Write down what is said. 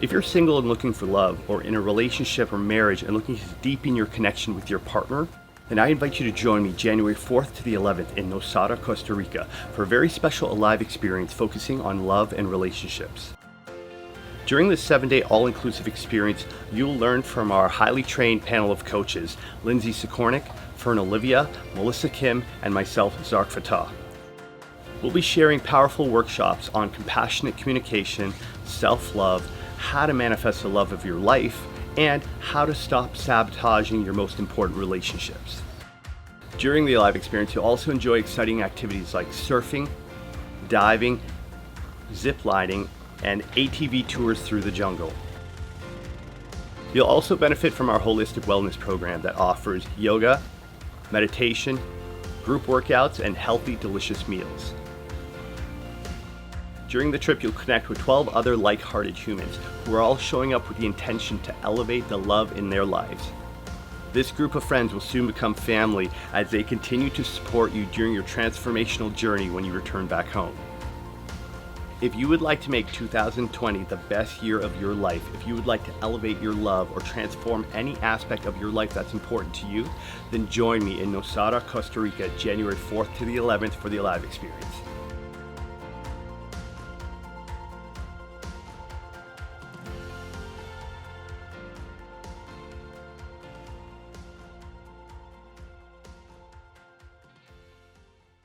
If you're single and looking for love, or in a relationship or marriage and looking to deepen your connection with your partner, then I invite you to join me January 4th to the 11th in Nosara, Costa Rica for a very special Alive experience focusing on love and relationships. During this 7-day all-inclusive experience, you'll learn from our highly trained panel of coaches, Lindsay Sikornik, Fern Olivia, Melissa Kim, and myself, Zark Fatah. We'll be sharing powerful workshops on compassionate communication, self-love, how to manifest the love of your life, and how to stop sabotaging your most important relationships. During the Alive experience, you'll also enjoy exciting activities like surfing, diving, zip lining, and ATV tours through the jungle. You'll also benefit from our holistic wellness program that offers yoga, meditation, group workouts, and healthy, delicious meals. During the trip, you'll connect with 12 other like-hearted humans who are all showing up with the intention to elevate the love in their lives. This group of friends will soon become family as they continue to support you during your transformational journey when you return back home. If you would like to make 2020 the best year of your life, if you would like to elevate your love or transform any aspect of your life that's important to you, then join me in Nosara, Costa Rica, January 4th to the 11th for the Alive experience.